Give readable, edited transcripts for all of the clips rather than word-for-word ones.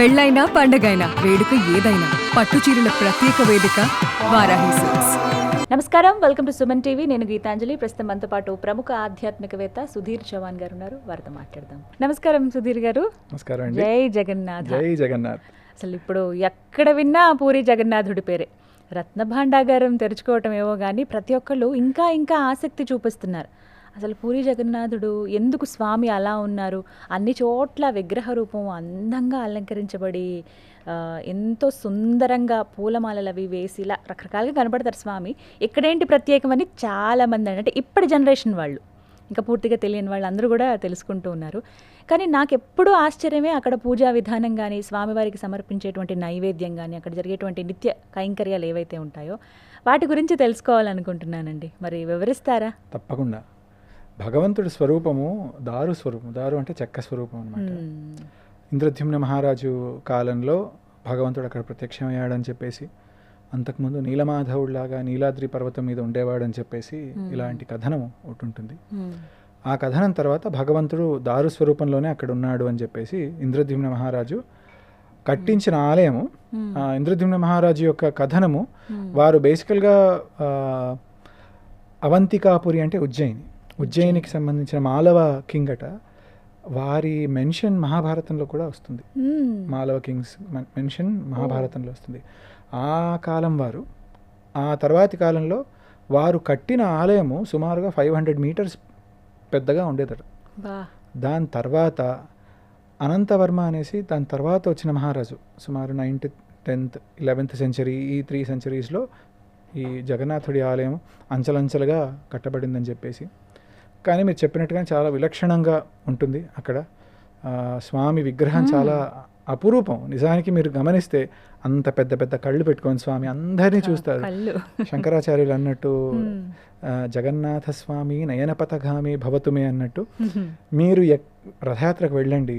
పెళ్ళైనా పండగైనా వేడుక ఏదైనా పట్టు చీరల ప్రత్యేక వేదిక వారాహి సిల్క్స్. నమస్కారం, వెల్కమ్ టు సుమన్ టీవీ. నేను గీతాంజలి. ప్రస్తుతం మనతో పాటు ప్రముఖ ఆధ్యాత్మికవేత్త సుధీర్ చౌహాన్ గారు ఉన్నారు. వారితో మాట్లాడదాం. నమస్కారం సుధీర్ గారు. నమస్కారం అండి. జై జగన్నాథ్. జై జగన్నాథ్. అసలు ఇప్పుడు ఎక్కడ విన్నా పూరి జగన్నాథుడి పేరే. రత్నభాండాగారం తెరుచుకోవటం ఏవో కానీ ప్రతి ఒక్కళ్ళు ఇంకా ఇంకా ఆసక్తి చూపిస్తున్నారు. అసలు పూరి జగన్నాథుడు ఎందుకు స్వామి అలా ఉన్నారు? అన్ని చోట్ల విగ్రహ రూపం అందంగా అలంకరించబడి ఎంతో సుందరంగా పూలమాలలు అవి వేసి ఇలా రకరకాలుగా కనపడతారు స్వామి. ఇక్కడేంటి ప్రత్యేకమని చాలామంది అంటే ఇప్పటి జనరేషన్ వాళ్ళు, ఇంకా పూర్తిగా తెలియని వాళ్ళు అందరూ కూడా తెలుసుకుంటూ ఉన్నారు. కానీ నాకు ఎప్పుడూ ఆశ్చర్యమే అక్కడ పూజా విధానం కానీ, స్వామివారికి సమర్పించేటువంటి నైవేద్యం కానీ, అక్కడ జరిగేటువంటి నిత్య కైంకర్యాలు ఏవైతే ఉంటాయో వాటి గురించి తెలుసుకోవాలనుకుంటున్నానండి. మరి వివరిస్తారా? తప్పకుండా. భగవంతుడి స్వరూపము దారు స్వరూపం. దారు అంటే చెక్క స్వరూపం అనమాట. ఇంద్రద్యుమ్న మహారాజు కాలంలో భగవంతుడు అక్కడ ప్రత్యక్షమయ్యాడని చెప్పేసి, అంతకుముందు నీలమాధవుడిలాగా నీలాద్రి పర్వతం మీద ఉండేవాడని చెప్పేసి ఇలాంటి కథనం ఒకటి ఉంటుంది. ఆ కథనం తర్వాత భగవంతుడు దారు స్వరూపంలోనే అక్కడ ఉన్నాడు అని చెప్పేసి ఇంద్రద్యుమ్న మహారాజు కట్టించిన ఆలయము. ఇంద్రద్యుమ్న మహారాజు యొక్క కథనము వారు బేసికల్గా అవంతికాపురి అంటే ఉజ్జయినికి సంబంధించిన మాలవ కింగ్ అట. వారి మెన్షన్ మహాభారతంలో కూడా వస్తుంది. మాలవ కింగ్స్ మెన్షన్ మహాభారతంలో వస్తుంది. ఆ కాలం వారు, ఆ తర్వాతి కాలంలో వారు కట్టిన ఆలయము సుమారుగా 500 మీటర్స్ పెద్దగా ఉండేదట. దాని తర్వాత అనంతవర్మ అనేసి దాని తర్వాత వచ్చిన మహారాజు సుమారు 9th, 10th, 11th సెంచరీ, ఈ 3 సెంచరీస్లో ఈ జగన్నాథుడి ఆలయం అంచెలంచెలుగా కట్టబడిందని చెప్పేసి. కానీ మీరు చెప్పినట్టుగా చాలా విలక్షణంగా ఉంటుంది అక్కడ. స్వామి విగ్రహం చాలా అపురూపం. నిజానికి మీరు గమనిస్తే అంత పెద్ద పెద్ద కళ్ళు పెట్టుకొని స్వామి అందరినీ చూస్తారు. శంకరాచార్యులు అన్నట్టు జగన్నాథ స్వామి నయనపథగామి భవతుమే అన్నట్టు. మీరు రథయాత్రకు వెళ్ళండి,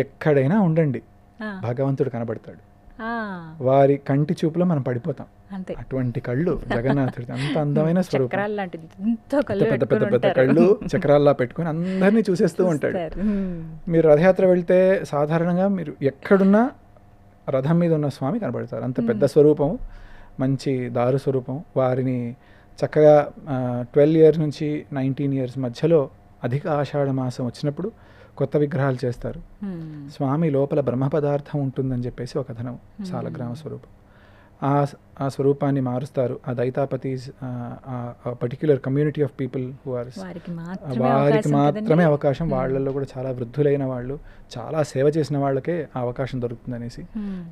ఎక్కడైనా ఉండండి, భగవంతుడు కనబడతాడు. వారి కంటి చూపులో మనం పడిపోతాం. అటువంటి కళ్ళు జగన్నాథుడి. అంత అందమైన స్వరూపం. పెద్ద పెద్ద పెద్ద కళ్ళు చక్రాల్లా పెట్టుకొని అందరినీ చూసేస్తూ ఉంటాడు. మీరు రథయాత్ర వెళ్తే సాధారణంగా మీరు ఎక్కడున్నా రథం మీద ఉన్న స్వామి కనబడతారు. అంత పెద్ద స్వరూపం, మంచి దారు స్వరూపం. వారిని చక్కగా 12 years నుంచి 19 years మధ్యలో అధిక ఆషాఢ మాసం వచ్చినప్పుడు కొత్త విగ్రహాలు చేస్తారు. స్వామి లోపల బ్రహ్మ పదార్థం ఉంటుందని చెప్పేసి ఒక కథనం. సాలగ్రామ స్వరూపం. ఆ స్వరూపాన్ని మారుస్తారు. ఆ Daitapati particular community of people who are, వారికి మాత్రమే అవకాశం. వాళ్ళల్లో కూడా చాలా వృద్ధులైన వాళ్ళు, చాలా సేవ చేసిన వాళ్ళకే ఆ అవకాశం దొరుకుతుంది అనేసి.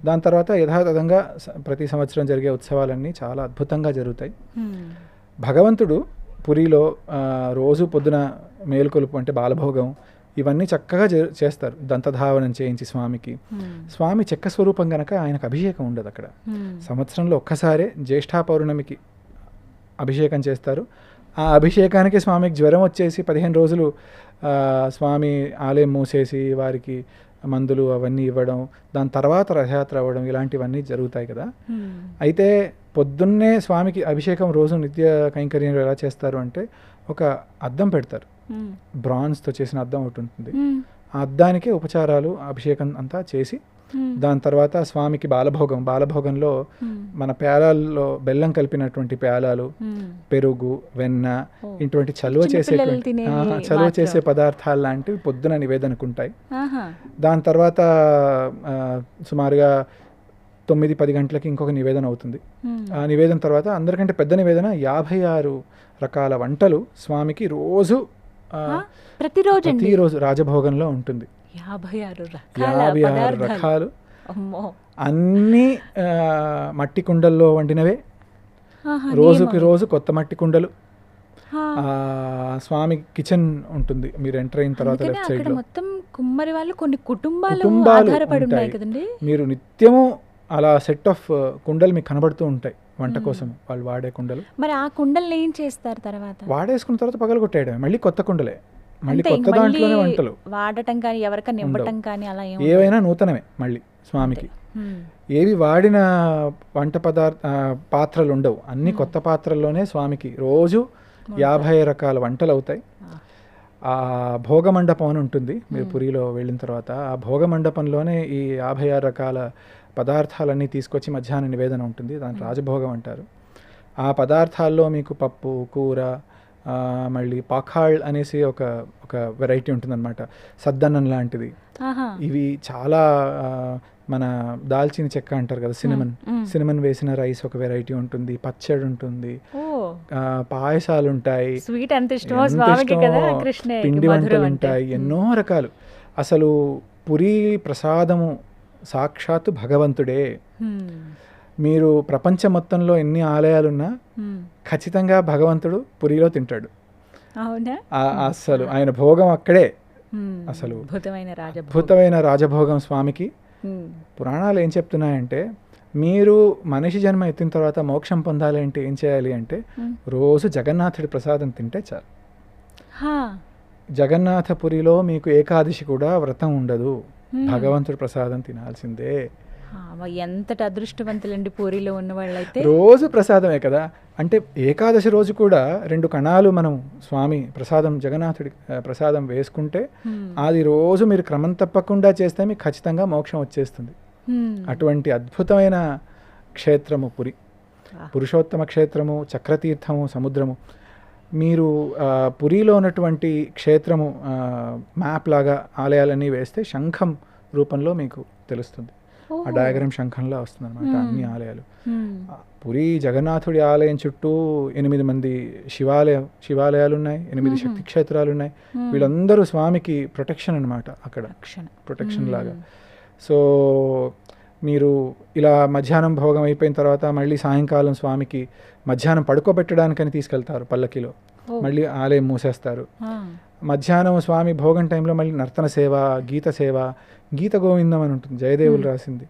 దాని తర్వాత యథాతథంగా ప్రతి సంవత్సరం జరిగే ఉత్సవాలన్నీ చాలా అద్భుతంగా జరుగుతాయి. భగవంతుడు పురిలో రోజు పొద్దున మేలుకొలుపు అంటే బాలభోగం ఇవన్నీ చక్కగా చేస్తారు. దంతధావనం చేయించి స్వామికి. స్వామి చెక్క స్వరూపం గనక ఆయనకు అభిషేకం ఉండదు అక్కడ. సంవత్సరంలో ఒక్కసారే జ్యేష్ఠ పౌర్ణమికి అభిషేకం చేస్తారు. ఆ అభిషేకానికి స్వామికి జ్వరం వచ్చేసి 15 రోజులు స్వామి ఆలయం మూసేసి వారికి మందులు అవన్నీ ఇవ్వడం, దాని తర్వాత రథయాత్ర అవ్వడం, ఇలాంటివన్నీ జరుగుతాయి కదా. అయితే పొద్దున్నే స్వామికి అభిషేకం రోజు నిత్య కైంకర్యం ఎలా చేస్తారు అంటే ఒక అద్దం పెడతారు. బ్రాన్స్తో చేసిన అద్దం ఒకటి ఉంటుంది. ఆ అద్దానికే ఉపచారాలు అభిషేకం అంతా చేసి దాని తర్వాత స్వామికి బాలభోగంలో మన పేలాల్లో బెల్లం కలిపినటువంటి పేలాలు, పెరుగు, వెన్న, ఇటువంటి చలువ చేసే పదార్థాలు లాంటివి పొద్దున నివేదనకు ఉంటాయి. దాని తర్వాత సుమారుగా 9-10 గంటలకి ఇంకొక నివేదన అవుతుంది. ఆ నివేదన తర్వాత అందరికంటే పెద్ద నివేదన 56 రకాల వంటలు స్వామికి రోజు ప్రతిరోజు రాజభోగంలో ఉంటుంది. 56 రకాలు, అన్నీ మట్టి కుండల్లో వండినవే. రోజుకి రోజు కొత్త మట్టి కుండలు. స్వామి కిచెన్ ఉంటుంది. మీరు ఎంటర్ అయిన తర్వాత లెఫ్ట్ సైడ్ లో కుమ్మరి వాళ్ళు కొన్ని కుటుంబాలు మీరు నిత్యము అలా సెట్ ఆఫ్ కుండలు మీకు కనబడుతూ ఉంటాయి వంట కోసం వాళ్ళు వాడే కుండలు. మరి ఆ కుండలు ఏం చేస్తారు? తర్వాత వాడేసుకున్న తర్వాత పగలగొట్టేయడం, మళ్ళీ కొత్త కుండలే, మళ్ళీ కొత్త దాంట్లోనే వంటలు వాడటం కానీ ఎవరికైనా ఇవ్వటం కానీ అలా ఏవైనా నూతనమే మళ్ళీ స్వామికి. ఏవి వాడిన వంట పాత్రలు ఉండవు, అన్ని కొత్త పాత్రల్లోనే స్వామికి రోజు 50 రకాల వంటలు అవుతాయి. ఆ భోగమండపం అని ఉంటుంది మీరు పురిలో వెళ్ళిన తర్వాత. ఆ భోగమండపంలోనే ఈ 56 రకాల పదార్థాలన్నీ తీసుకొచ్చి మధ్యాహ్న నివేదన ఉంటుంది, దాన్ని రాజభోగం అంటారు. ఆ పదార్థాల్లో మీకు పప్పు, కూర, మళ్ళీ పాఖాళ్ అనేసి ఒక వెరైటీ ఉంటుందన్నమాట, సద్దన్నం లాంటిది. ఇవి చాలా మన దాల్చిన చెక్క అంటారు కదా, సినిమన్ వేసిన రైస్ ఒక వెరైటీ ఉంటుంది, పచ్చడి ఉంటుంది, పాయసాలు ఉంటాయి, పిండి వంటలు ఉంటాయి, ఎన్నో రకాలు. అసలు పురి ప్రసాదము సాక్షాత్తు భగవంతుడే. మీరు ప్రపంచం మొత్తంలో ఎన్ని ఆలయాలున్నా ఖచ్చితంగా భగవంతుడు పురిలో తింటాడు. అసలు ఆయన భోగం అక్కడే. అసలు అద్భుతమైన రాజభోగం స్వామికి. పురాణాలు ఏం చెప్తున్నాయంటే, మీరు మనిషి జన్మ ఎత్తిన తర్వాత మోక్షం పొందాలి అంటే ఏం చేయాలి అంటే, రోజు జగన్నాథుడి ప్రసాదం తింటే చాలు. జగన్నాథపురిలో మీకు ఏకాదశి కూడా వ్రతం ఉండదు, భగవంతుడి ప్రసాదం తినాల్సిందే. ఎంతటి అదృష్టవంతులండి పూరిలో ఉన్న వాళ్ళైతే. రోజు ప్రసాదమే కదా. అంటే ఏకాదశి రోజు కూడా 2 కణాలు మనం స్వామి ప్రసాదం, జగన్నాథుడి ప్రసాదం వేసుకుంటే అది రోజు మీరు క్రమం తప్పకుండా చేస్తే మీకు ఖచ్చితంగా మోక్షం వచ్చేస్తుంది. అటువంటి అద్భుతమైన క్షేత్రము పురి. పురుషోత్తమ క్షేత్రము, చక్రతీర్థము, సముద్రము. మీరు పురిలో ఉన్నటువంటి క్షేత్రము మ్యాప్ లాగా ఆలయాలన్నీ వేస్తే శంఖం రూపంలో మీకు తెలుస్తుంది. ఆ డయాగ్రామ్ శంఖంలా వస్తుంది అనమాట అన్ని ఆలయాలు. పురి జగన్నాథుడి ఆలయం చుట్టూ 8 మంది శివాలయాలు ఉన్నాయి, 8 శక్తి క్షేత్రాలు ఉన్నాయి. వీళ్ళందరూ స్వామికి ప్రొటెక్షన్ అనమాట, అక్కడ ప్రొటెక్షన్ లాగా. సో మీరు ఇలా మధ్యాహ్నం భోగం అయిపోయిన తర్వాత మళ్ళీ సాయంకాలం స్వామికి మధ్యాహ్నం పడుకోబెట్టడానికని తీసుకెళ్తారు పల్లకిలో. మళ్ళీ ఆలయం మూసేస్తారు. మధ్యాహ్నం స్వామి భోగం టైంలో మళ్ళీ నర్తన సేవ, గీత సేవ, గీత గోవిందం అని ఉంటుంది, జయదేవులు రాసింది.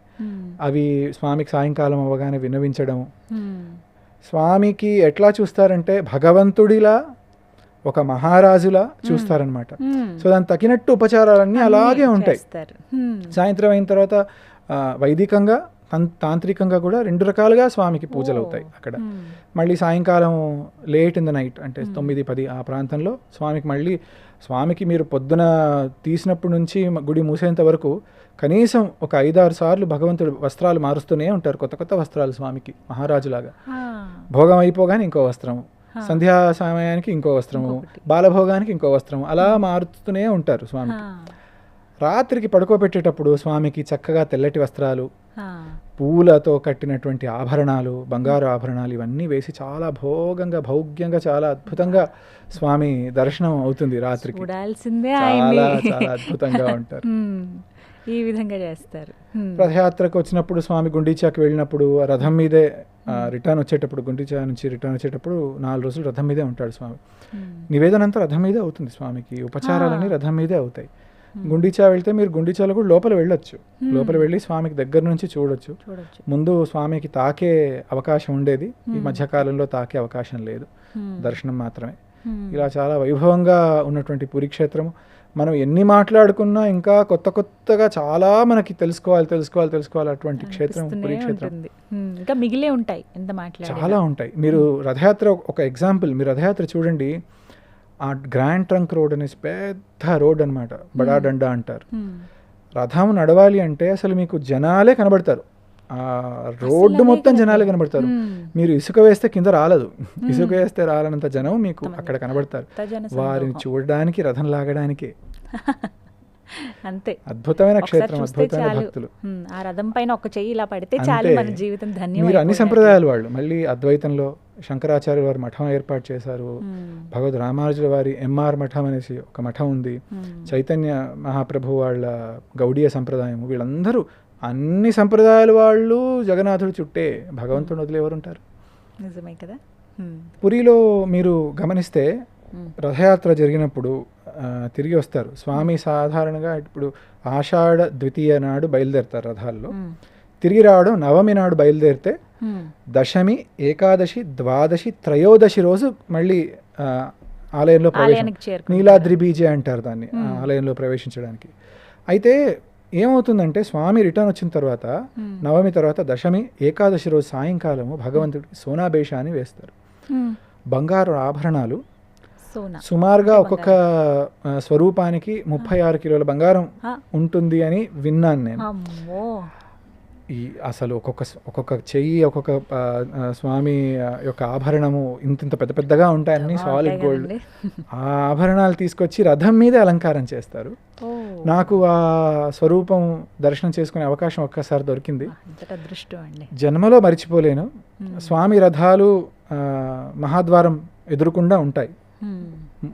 అవి స్వామికి సాయంకాలం అవ్వగానే విన్నవించడం. స్వామికి ఎట్లా చూస్తారంటే భగవంతుడిలా, ఒక మహారాజులా చూస్తారనమాట. సో దానికి తగినట్టు ఉపచారాలన్నీ అలాగే ఉంటాయి. సాయంత్రం అయిన తర్వాత వైదికంగా, తాంత్రికంగా కూడా 2 రకాలుగా స్వామికి పూజలు అవుతాయి అక్కడ. మళ్ళీ సాయంకాలం లేట్ ఇన్ ద నైట్ అంటే 9-10 ఆ ప్రాంతంలో స్వామికి మీరు పొద్దున తీసినప్పటి నుంచి గుడి మూసేంత వరకు కనీసం ఒక 5-6 సార్లు భగవంతుడు వస్త్రాలు మారుస్తూనే ఉంటారు, కొత్త కొత్త వస్త్రాలు స్వామికి మహారాజులాగా. భోగం అయిపోగానే ఇంకో వస్త్రము, సంధ్యా సమయానికి ఇంకో వస్త్రము, బాలభోగానికి ఇంకో వస్త్రము, అలా మారుతూనే ఉంటారు స్వామికి. రాత్రికి పడుకోబెట్టేటప్పుడు స్వామికి చక్కగా తెల్లటి వస్త్రాలు, పూలతో కట్టినటువంటి ఆభరణాలు, బంగారు ఆభరణాలు ఇవన్నీ వేసి చాలా భౌగ్యంగా చాలా అద్భుతంగా స్వామి దర్శనం అవుతుంది రాత్రికి. చాలా చాలా అద్భుతంగా ఉంటారు. ఈ విధంగా చేస్తారు. రథయాత్రకు వచ్చినప్పుడు స్వామి గుండీచాకి వెళ్ళినప్పుడు రథం మీదే రిటర్న్ వచ్చేటప్పుడు, గుండీచా నుంచి రిటర్న్ వచ్చేటప్పుడు 4 రోజులు రథం మీదే ఉంటాడు స్వామి. నివేదన అంతా రథం మీదే అవుతుంది స్వామికి, ఉపచారాలన్నీ రథం మీదే అవుతాయి. గుండీచా వెళ్తే మీరు గుండీచాలో కూడా లోపల వెళ్ళొచ్చు, లోపల వెళ్ళి స్వామికి దగ్గర నుంచి చూడొచ్చు. ముందు స్వామికి తాకే అవకాశం ఉండేది, ఈ మధ్యకాలంలో తాకే అవకాశం లేదు, దర్శనం మాత్రమే. ఇలా చాలా వైభవంగా ఉన్నటువంటి పురి క్షేత్రము. మనం ఎన్ని మాట్లాడుకున్నా ఇంకా కొత్తగా చాలా మనకి తెలుసుకోవాలి అటువంటి క్షేత్రం పురి క్షేత్రం. ఇంకా మిగిలే ఉంటాయి, ఎంత మాట్లాడాలి చాలా ఉంటాయి. మీరు రథయాత్ర ఒక ఎగ్జాంపుల్, మీరు రథయాత్ర చూడండి. ఆ గ్రాండ్ ట్రంక్ రోడ్ అనేసి పెద్ద రోడ్ అనమాట, బడాడండా అంటారు. రథం నడవాలి అంటే అసలు మీకు జనాలే కనబడతారు, ఆ రోడ్డు మొత్తం జనాలే కనబడతారు. మీరు ఇసుక వేస్తే కింద రాలదు, ఇసుక వేస్తే రాలనంత జనం మీకు అక్కడ కనబడతారు. వారిని చూడడానికి, రథం లాగడానికే. అంతే అద్భుతమైన క్షేత్రం, అద్భుతమైన భక్తులు. ఆ రథం పైన ఒక చెయ్యి ఇలా పడితే చాలు, మన జీవితం ధన్యం. మీరు అన్ని సంప్రదాయాలు వాళ్ళు. మళ్ళీ అద్వైతంలో శంకరాచార్య వారి మఠం ఏర్పాటు చేశారు, భగవద్ రామానుజుల వారి ఎంఆర్ మఠం అనేసి ఒక మఠం ఉంది, చైతన్య మహాప్రభు వాళ్ళ గౌడీయ సంప్రదాయం. వీళ్ళందరూ అన్ని సంప్రదాయాల వాళ్ళు జగన్నాథుడు చుట్టే, భగవంతుడు వదిలి ఎవరుంటారు? నిజమే కదా. పురిలో మీరు గమనిస్తే రథయాత్ర జరిగినప్పుడు తిరిగి వస్తారు స్వామి. సాధారణంగా ఇప్పుడు ఆషాఢ ద్వితీయ నాడు బయలుదేరుతారు రథాల్లో. తిరిగి రావడం నవమి నాడు బయలుదేరితే దశమి, ఏకాదశి, ద్వాదశి, త్రయోదశి రోజు మళ్ళీ ఆలయంలో ప్రవేశం, నీలాద్రి బీజే అంటారు దాన్ని, ఆలయంలో ప్రవేశించడానికి. అయితే ఏమవుతుందంటే స్వామి రిటర్న్ వచ్చిన తర్వాత నవమి తర్వాత దశమి, ఏకాదశి రోజు సాయంకాలము భగవంతుడికి సోనాబేషాన్ని వేస్తారు. బంగారు ఆభరణాలు సోనా సుమారుగా ఒక్కొక్క స్వరూపానికి 36 కిలోల బంగారం ఉంటుంది అని విన్నాను నేను. అమ్మో ఈ అసలు ఒక్కొక్క చెయ్యి ఒక్కొక్క స్వామి యొక్క ఆభరణము ఇంత పెద్ద పెద్దగా ఉంటాయని సాలిడ్ గోల్డ్. ఆ ఆభరణాలు తీసుకొచ్చి రథం మీద అలంకారం చేస్తారు. నాకు ఆ స్వరూపం దర్శనం చేసుకునే అవకాశం ఒక్కసారి దొరికింది, జన్మలో మర్చిపోలేను. స్వామి రథాలు మహాద్వారం ఎదురుకుండా ఉంటాయి,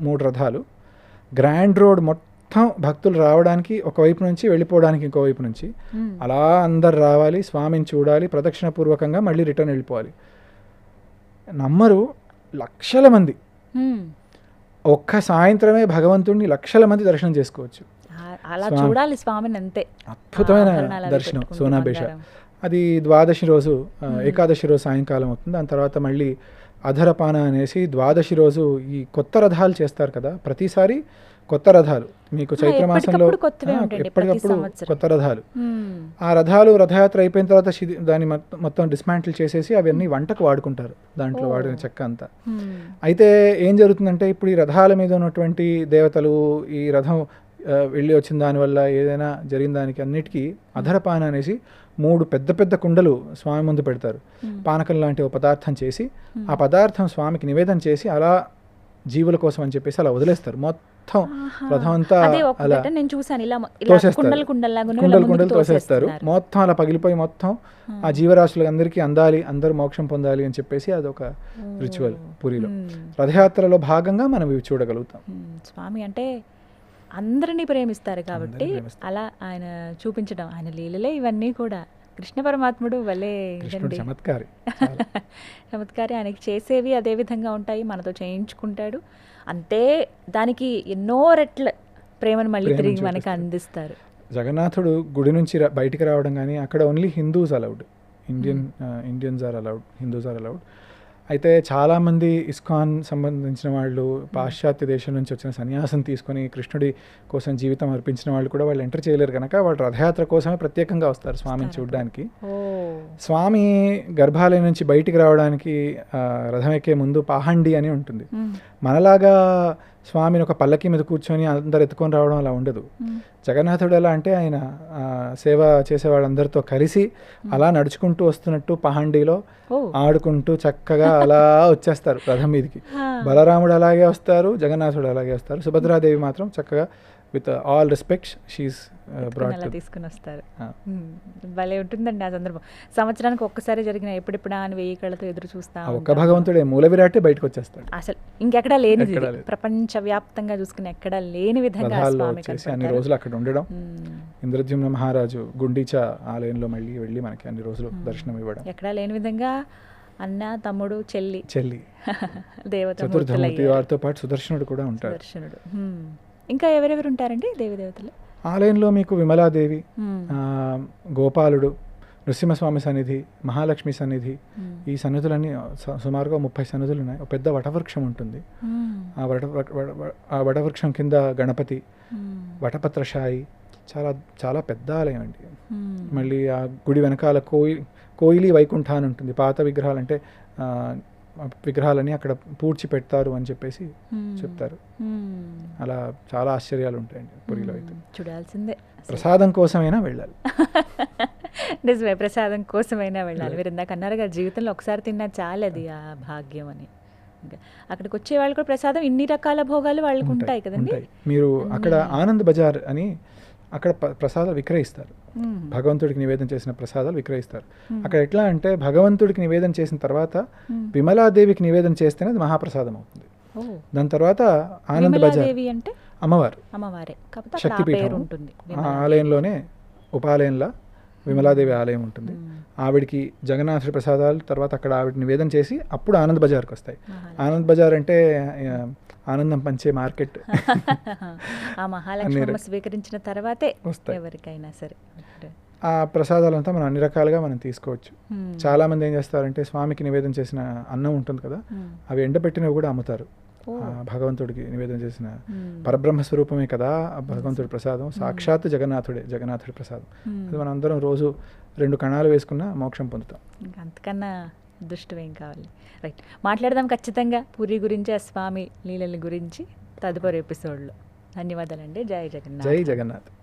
3 రథాలు. గ్రాండ్ రోడ్ మొత్తం భక్తులు రావడానికి ఒకవైపు నుంచి, వెళ్ళిపోవడానికి ఇంకోవైపు నుంచి, అలా అందరు రావాలి, స్వామిని చూడాలి, ప్రదక్షిణ పూర్వకంగా మళ్ళీ రిటర్న్ వెళ్ళిపోవాలి. నమ్మరు, లక్షల మంది ఒక్క సాయంత్రమే భగవంతుడిని లక్షల మంది దర్శనం చేసుకోవచ్చు. అలా చూడాలి స్వామిని, అంతే అద్భుతమైన దర్శనం. సోనాబేష అది ద్వాదశి రోజు, ఏకాదశి రోజు సాయంకాలం అవుతుంది. దాని తర్వాత మళ్ళీ అధరపాన అనేసి ద్వాదశి రోజు ఈ కొత్త రథాలు చేస్తారు కదా, ప్రతిసారి కొత్త రథాలు. మీకు చైత్రమాసంలో ఎప్పటికప్పుడు కొత్త రథాలు. ఆ రథాలు రథయాత్ర అయిపోయిన తర్వాత దాన్ని మొత్తం డిస్మాంటిల్ చేసేసి అవన్నీ వంటకు వాడుకుంటారు, దాంట్లో వాడిన చెక్క అంతా. అయితే ఏం జరుగుతుందంటే, ఇప్పుడు ఈ రథాల మీద ఉన్నటువంటి దేవతలు ఈ రథం వెళ్ళి వచ్చిన దానివల్ల ఏదైనా జరిగిన దానికి అన్నిటికీ అధరపాన అనేసి 3 పెద్ద పెద్ద కుండలు స్వామి ముందు పెడతారు. పానకం లాంటి ఒక పదార్థం చేసి ఆ పదార్థం స్వామికి నివేదన చేసి అలా జీవుల కోసం అని చెప్పేసి అలా వదిలేస్తారు. మొత్తం రథం అంతా అలా తోసేస్తారు, కుండలు తోసేస్తారు. మొత్తం అలా పగిలిపోయి మొత్తం ఆ జీవరాశులకు అందరికీ అందాలి, అందరూ మోక్షం పొందాలి అని చెప్పేసి అదొక రిచువల్ పూరిలో. రథయాత్రలో భాగంగా మనం ఇవి చూడగలుగుతాం. స్వామి అంటే అందరినీ ప్రేమిస్తారు కాబట్టి అలా ఆయన చూపించడం, ఆయన లీలలే ఇవన్నీ కూడా. కృష్ణ పరమాత్ముడు వల్లే చమత్కారి. ఆయనకి చేసేవి అదే విధంగా ఉంటాయి, మనతో చేయించుకుంటాడు అంతే. దానికి ఎన్నో రెట్ల ప్రేమను మళ్ళీ తిరిగి మనకి అందిస్తారు. జగన్నాథుడు గుడి నుంచి బయటికి రావడం కానీ అక్కడ only Hindus allowed, Indians are allowed, Hindus are allowed. అయితే చాలామంది ఇస్కాన్ సంబంధించిన వాళ్ళు, పాశ్చాత్య దేశం నుంచి వచ్చిన సన్యాసం తీసుకొని కృష్ణుడి కోసం జీవితం అర్పించిన వాళ్ళు కూడా వాళ్ళు ఎంటర్ చేయలేరు కనుక వాళ్ళు రథయాత్ర కోసమే ప్రత్యేకంగా వస్తారు స్వామిని చూడడానికి. స్వామి గర్భాలయం నుంచి బయటికి రావడానికి రథం ఎక్కే ముందు పాహండి అని ఉంటుంది. మనలాగా స్వామిని ఒక పల్లకి మీద కూర్చొని అందరు ఎత్తుకొని రావడం అలా ఉండదు. జగన్నాథుడు ఎలా అంటే ఆయన సేవ చేసే వాళ్ళందరితో కలిసి అలా నడుచుకుంటూ వస్తున్నట్టు పహండిలో ఆడుకుంటూ చక్కగా అలా వచ్చేస్తారు రథం మీదకి. బలరాముడు అలాగే వస్తారు, జగన్నాథుడు అలాగే వస్తారు. సుభద్రాదేవి మాత్రం చక్కగా with all respect she is brought తీసుకుని వస్తారు. భలే ఉంటుందండి ఆ సందర్భం. సంవత్సరానికి ఒక్కసారి జరిగిన ఎప్పుడెప్పుడా అని 1000 కళ్ళతో ఎదురు చూస్తాం. ఒక్క భగవంతుడే మూల విరాటే బయటకు వచ్చేస్తాడు. అసలు ఇంకెక్కడా లేనిది, ప్రపంచ వ్యాప్తంగా చూసుకుని ఎక్కడా లేని విధంగా అన్ని రోజులు అక్కడ ఉండడం. ఇంద్రద్యుమ్న మహారాజు గుండీచా ఆలయంలో మళ్ళీ వెళ్ళి మనకి అన్ని రోజులు దర్శనం ఇవ్వడం. ఎక్కడా లేని విధంగా అన్న, తమ్ముడు, చెల్లి దేవత చతుర్ధమూర్తి వారితో పాటు సుదర్శనుడు కూడా ఉంటాడు. ఇంకా ఎవరెవరు ఉంటారండి దేవతలు ఆలయంలో? మీకు విమలాదేవి, గోపాలుడు, నృసింహస్వామి సన్నిధి, మహాలక్ష్మి సన్నిధి, ఈ సన్నిధులన్నీ సుమారుగా 30 సన్నిధులు ఉన్నాయి. ఒక పెద్ద వటవృక్షం ఉంటుంది. ఆ వటవృక్షం కింద గణపతి, వటపత్రశాయి, చాలా చాలా పెద్ద ఆలయం అండి. మళ్ళీ ఆ గుడి వెనకాల కోయిలి వైకుంఠ అని ఉంటుంది. పాత విగ్రహాలు అంటే విగ్రహాలని అక్కడ పూడ్చి పెడతారు అని చెప్పేసి చెప్తారు. అలా చాలా ఆశ్చర్యాలు ఉంటాయండి పురిలో. అయితే చూడాల్సిందే, ప్రసాదం కోసమైనా వెళ్ళాలి. నిజమే, ప్రసాదం కోసమైనా వెళ్ళాలి. మీరు ఇందాక అన్నారుగా జీవితంలో ఒకసారి తిన్నా చాలు, అది ఆ భాగ్యం అని. అక్కడికి వచ్చే వాళ్ళు కూడా ప్రసాదం ఇన్ని రకాల భోగాలు వాళ్ళకు ఉంటాయి కదండి. మీరు అక్కడ ఆనంద్ బజార్ అని అక్కడ ప్రసాదాలు విక్రయిస్తారు. భగవంతుడికి నివేదన చేసిన ప్రసాదాలు విక్రయిస్తారు. అక్కడ ఎట్లా అంటే భగవంతుడికి నివేదన చేసిన తర్వాత విమలాదేవికి నివేదన చేస్తేనే అది మహాప్రసాదం అవుతుంది. దాని తర్వాత ఆనంద్ బజార్ అంటే అమ్మవారే శక్తిపీఠం, ఆ ఆలయంలోనే ఉపాలయంలా విమలాదేవి ఆలయం ఉంటుంది. ఆవిడికి జగన్నాథుడి ప్రసాదాలు తర్వాత అక్కడ ఆవిడ నివేదన చేసి అప్పుడు ఆనంద్ బజార్కి వస్తాయి. ఆనంద్ బజార్ అంటే ఆనందం పంచే మార్కెట్. ఆ మహాలక్ష్మి స్వీకరించిన తర్వాతే ఎవరికైనా సరే ఆ ప్రసాదాలంతా మనం అన్ని రకాలుగా మనం తీసుకోవచ్చు. చాలా మంది ఏం చేస్తారంటే స్వామికి నివేదన చేసిన అన్నం ఉంటుంది కదా, అవి ఎండబెట్టినవి కూడా అమ్ముతారు. భగవంతుడికి నివేదన చేసిన పరబ్రహ్మ స్వరూపమే కదా భగవంతుడి ప్రసాదం, సాక్షాత్ జగన్నాథుడి ప్రసాదం. అది మనం అందరం రోజు 2 కణాలు వేసుకున్న మోక్షం పొందుతాం. అంతకన్నా అదృష్టం ఏం కావాలి. రైట్, మాట్లాడదాం ఖచ్చితంగా పూరి గురించి, ఆ స్వామి లీలల గురించి తదుపరి ఎపిసోడ్లో. ధన్యవాదాలండి. జై జగన్నాథ్. జై జగన్నాథ్.